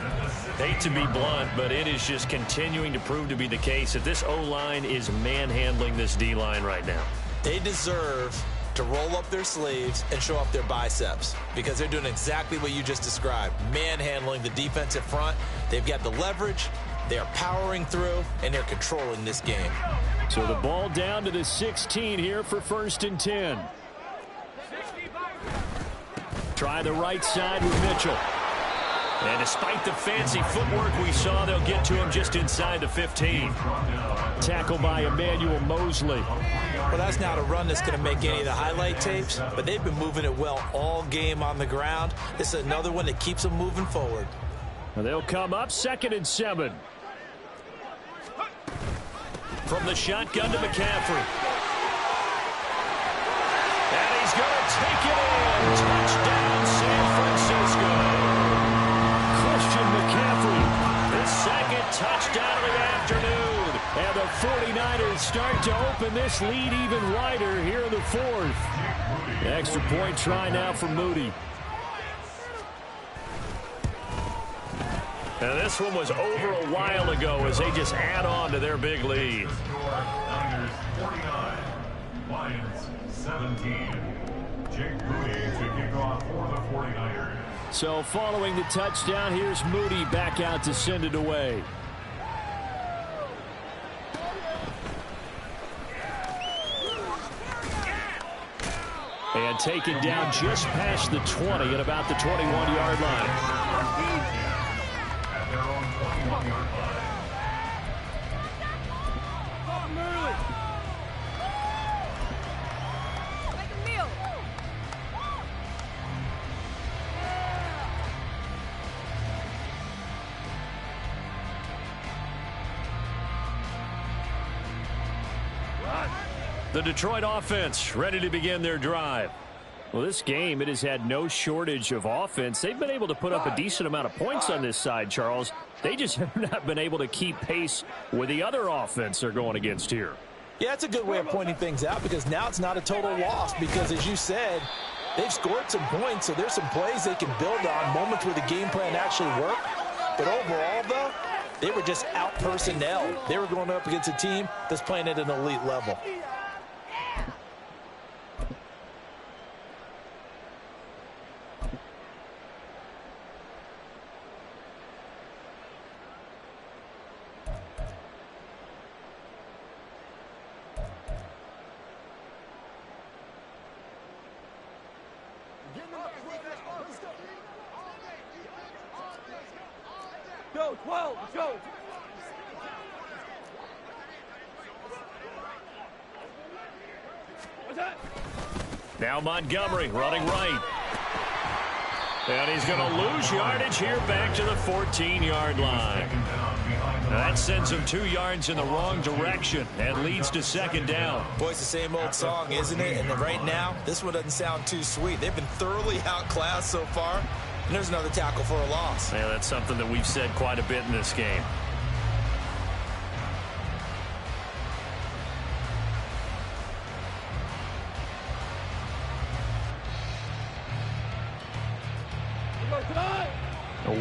Hate to be blunt, but it is just continuing to prove to be the case that this O-line is manhandling this D-line right now. They deserve to roll up their sleeves and show off their biceps because they're doing exactly what you just described, manhandling the defensive front. They've got the leverage, they're powering through, and they're controlling this game. So the ball down to the 16 here for 1st and 10. Try the right side with Mitchell. And despite the fancy footwork we saw, they'll get to him just inside the 15. Tackle by Emmanuel Mosley. Well, that's not a run that's going to make any of the highlight tapes, but they've been moving it well all game on the ground. This is another one that keeps them moving forward. And they'll come up 2nd and 7. From the shotgun to McCaffrey. And he's going to take it in. Touchdown, San Francisco. Christian McCaffrey, his 2nd touchdown of the afternoon. And the 49ers start to open this lead even wider here in the 4th. Extra point try now for Moody. And this one was over a while ago as they just add on to their big lead. Niners 49, Lions 17. Jake Moody to kick off for the 49ers. So following the touchdown, here's Moody back out to send it away. And taken down just past the 20 at about the 21-yard line. At their own 21-yard line. The Detroit offense ready to begin their drive. Well, this game, it has had no shortage of offense. They've been able to put up a decent amount of points on this side, Charles. They just have not been able to keep pace with the other offense they're going against here. Yeah, it's a good way of pointing things out because now it's not a total loss because, as you said, they've scored some points, so there's some plays they can build on, moments where the game plan actually worked. But overall, though, they were just out-personnel. They were going up against a team that's playing at an elite level. Go, 12, let's go. What's that? Now Montgomery running right. And he's going to lose yardage here back to the 14-yard line. That sends him 2 yards in the wrong direction and leads to 2nd down. Boy, it's the same old song, isn't it? And right now, this one doesn't sound too sweet. They've been thoroughly outclassed so far. And there's another tackle for a loss. Yeah, that's something that we've said quite a bit in this game.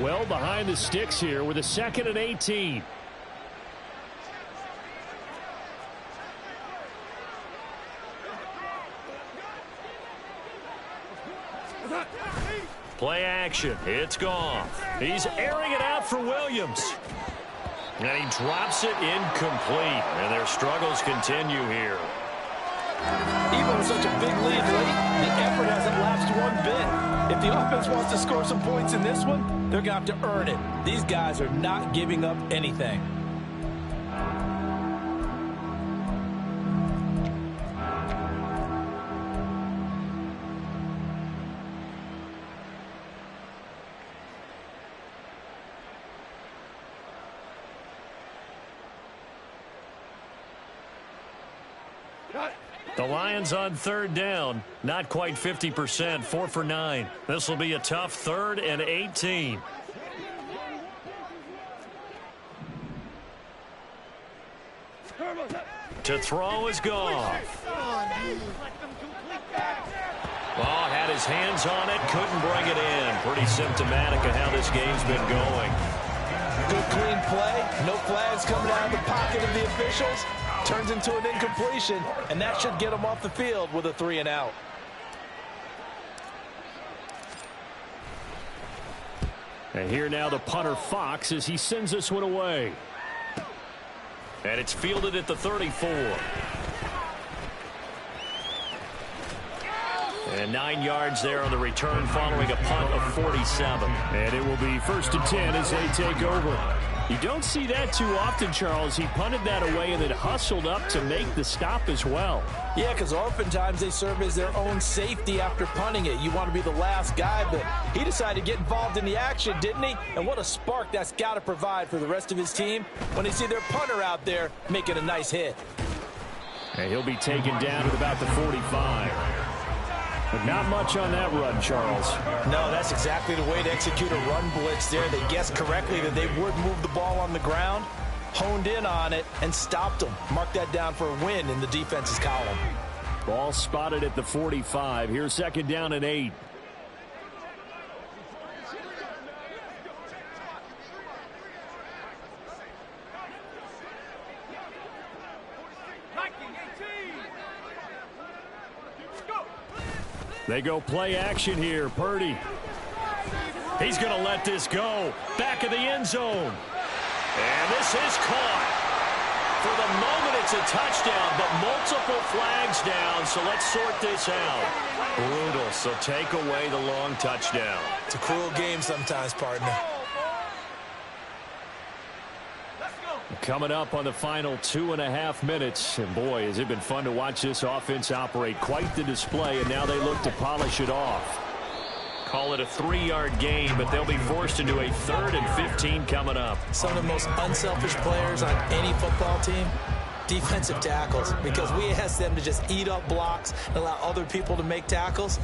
Well behind the sticks here with a 2nd and 18. Play action. It's gone. He's airing it out for Williams. And he drops it incomplete. And their struggles continue here. Even with such a big lead late, the effort hasn't lapsed one bit. If the offense wants to score some points in this one, they're going to have to earn it. These guys are not giving up anything. The Lions on 3rd down, not quite 50%, 4 for 9. This will be a tough 3rd and 18. To throw is Goff. Well, had his hands on it, couldn't bring it in. Pretty symptomatic of how this game's been going. Good clean play. No flags coming out of the pocket of the officials. Turns into an incompletion, and that should get him off the field with a 3 and out. And here now the punter Fox as he sends this one away. And it's fielded at the 34. And 9 yards there on the return following a punt of 47. And it will be 1st and 10 as they take over. You don't see that too often, Charles. He punted that away and then hustled up to make the stop as well. Yeah, because oftentimes they serve as their own safety after punting it. You want to be the last guy, but he decided to get involved in the action, didn't he? And what a spark that's got to provide for the rest of his team when they see their punter out there making a nice hit. And he'll be taken down at about the 45. But not much on that run, Charles. No, that's exactly the way to execute a run blitz there. They guessed correctly that they would move the ball on the ground, honed in on it, and stopped them. Mark that down for a win in the defense's column. Ball spotted at the 45. Here's 2nd down and 8. They go play action here. Purdy. He's going to let this go. Back of the end zone. And this is caught. For the moment, it's a touchdown, but multiple flags down, so let's sort this out. Brutal, so take away the long touchdown. It's a cruel game sometimes, partner. Coming up on the final 2.5 minutes. And boy, has it been fun to watch this offense operate. Quite the display, and now they look to polish it off. Call it a 3-yard gain, but they'll be forced into a 3rd and 15 coming up. Some of the most unselfish players on any football team, defensive tackles, because we ask them to just eat up blocks and allow other people to make tackles.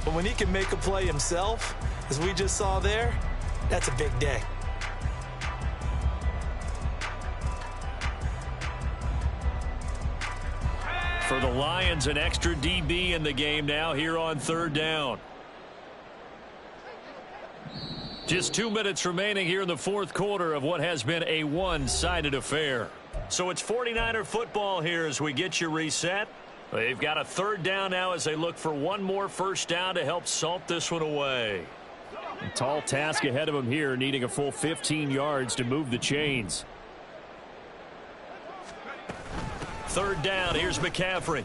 But when he can make a play himself, as we just saw there, that's a big day. For the Lions, an extra DB in the game now here on 3rd down. Just 2 minutes remaining here in the 4th quarter of what has been a one-sided affair. So it's 49er football here as we get you reset. They've got a 3rd down now as they look for one more 1st down to help salt this one away. A tall task ahead of them here, needing a full 15 yards to move the chains. 3rd down, here's McCaffrey.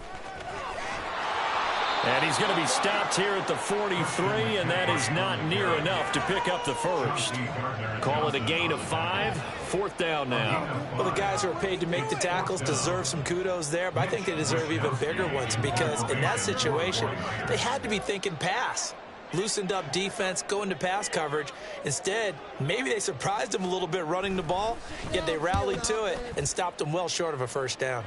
And he's going to be stopped here at the 43, and that is not near enough to pick up the 1st. Call it a gain of 5. 4th down now. Well, the guys who are paid to make the tackles deserve some kudos there, but I think they deserve even bigger ones because in that situation, they had to be thinking pass. Loosened up defense, going to pass coverage. Instead, maybe they surprised him a little bit running the ball, yet they rallied to it and stopped him well short of a 1st down.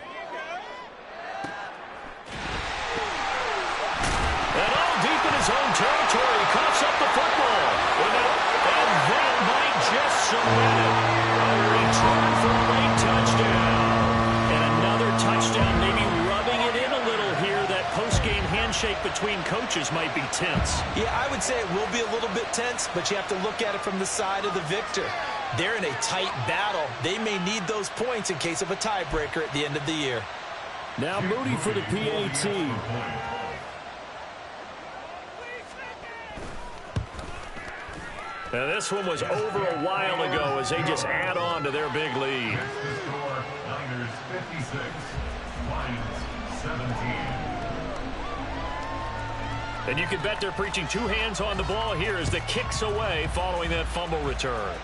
And all deep in his own territory, he coughs up the football. And that might just cement it. A return for a late touchdown. And another touchdown, maybe rubbing it in a little here. That post-game handshake between coaches might be tense. Yeah, I would say it will be a little bit tense, but you have to look at it from the side of the victor. They're in a tight battle. They may need those points in case of a tiebreaker at the end of the year. Now Moody for the PAT. Now this one was over a while ago as they just add on to their big lead. Niners 56, Lions 17. And you can bet they're preaching 2 hands on the ball here as the kick's away following that fumble return.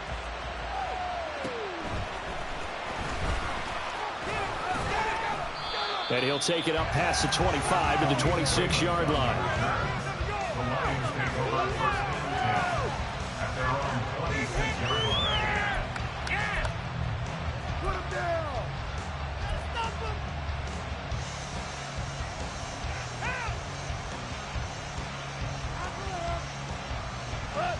And he'll take it up past the 25 to the 26-yard line. The Lions take over 1st and 10 at their own 26-yard line. Put him down. Stop him.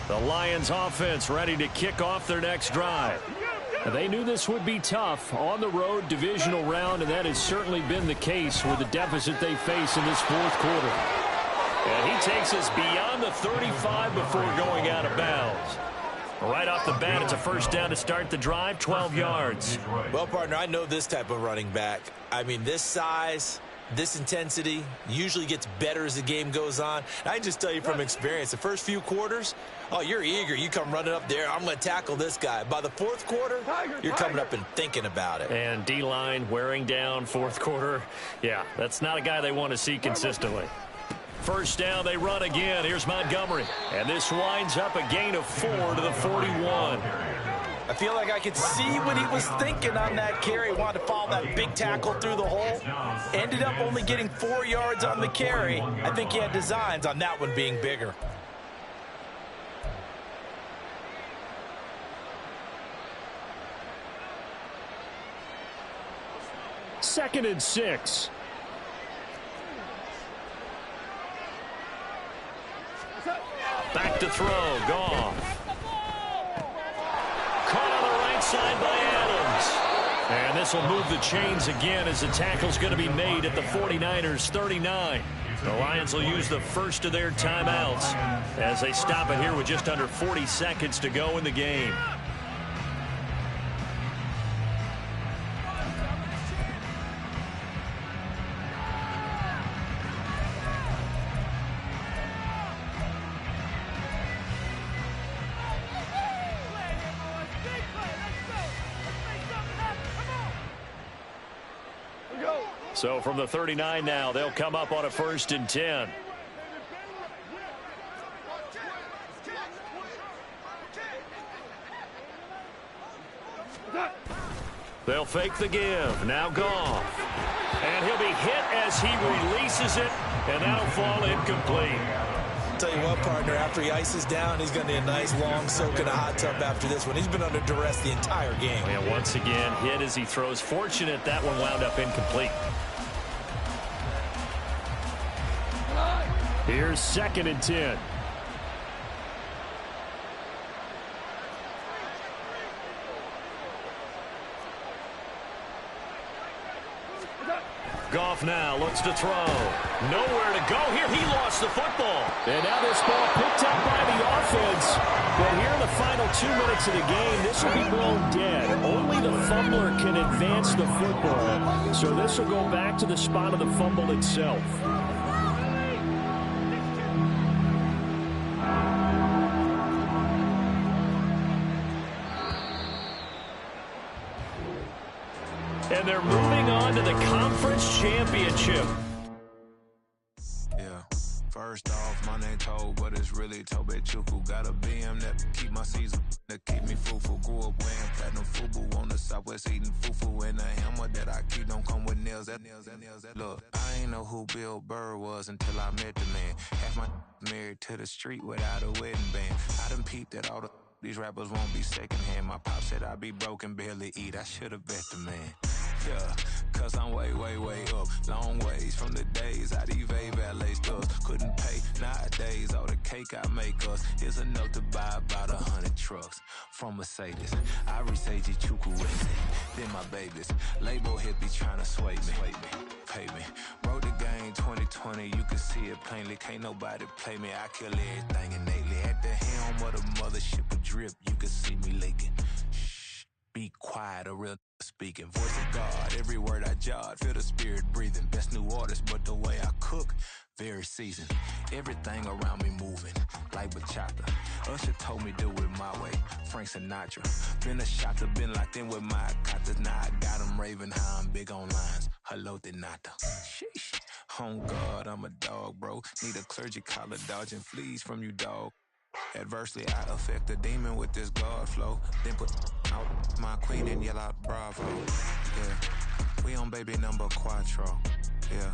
The Lions offense ready to kick off their next drive. They knew this would be tough on the road divisional round, and that has certainly been the case with the deficit they face in this 4th quarter. And he takes us beyond the 35 before going out of bounds. Right off the bat, it's a first down to start the drive, 12 yards. Well, partner, I know this type of running back. I mean, this size, this intensity usually gets better as the game goes on. I just tell you from experience, the first few quarters, oh, you're eager. You come running up there, I'm going to tackle this guy. By the fourth quarter, you're coming up and thinking about it. And D-line wearing down fourth quarter. Yeah, that's not a guy they want to see consistently. First down, they run again. Here's Montgomery. And this winds up a gain of 4 to the 41. I feel like I could see what he was thinking on that carry. Wanted to follow that big tackle through the hole. Ended up only getting 4 yards on the carry. I think he had designs on that one being bigger. Second and 6. Back to throw, Goff. Caught on the right side by Adams. And this will move the chains again as the tackle's going to be made at the 49ers' 39. The Lions will use the first of their timeouts as they stop it here with just under 40 seconds to go in the game. So from the 39 now, they'll come up on a 1st and 10. They'll fake the give. Now Goff. And he'll be hit as he releases it, and that'll fall incomplete. Tell you what, partner, after he ices down, he's going to need a nice long soak in a hot tub after this one. He's been under duress the entire game. And once again, hit as he throws. Fortunate that one wound up incomplete. Here's 2nd and 10. Goff now looks to throw. Nowhere to go here. He lost the football. And now this ball picked up by the offense. But here in the final 2 minutes of the game, this will be blown dead. Only the fumbler can advance the football. So this will go back to the spot of the fumble itself. And they're moving on to the conference championship. Yeah, first off, my name Toad, but it's really Tobe Chuku. Got a BM that keep my season, that keep me fruitful. Grew up wearing platinum FUBU on the Southwest eating fufu. And the hammer that I keep don't come with nails. Look, I ain't know who Bill Burr was until I met the man. Half my married to the street without a wedding band. I done peeped at all the these rappers won't be secondhand. My pop said I'd be broken, barely eat. I should've bet the man. Yeah, cause I'm way, way, way up. Long ways from the days I evade valet stores. Couldn't pay nowadays. All the cake I make us is enough to buy about 100 trucks from Mercedes. I resage Chuku with it. Then my babies. Label hit be trying to sway me. Pay me. Wrote the game 2020. You can see it plainly. Can't nobody play me. I kill everything innately. At the helm of the mothership of drip. You can see me leaking. Shh. Be quiet. A real speaking. Voice of God. Every word I jot. Feel the spirit breathing. Best new artist. But the way I cook. Very seasoned. Everything around me moving like bachata. Usher told me do it my way. Frank Sinatra. Been a shotter, been locked in with my katas. Now I got them raving how I'm big on lines. Hello, Denata. Sheesh. On God, I'm a dog, bro. Need a clergy collar dodging fleas from you, dog. Adversely, I affect the demon with this God flow. Then put out my queen and yell out bravo. Yeah. We on baby number quattro. Yeah.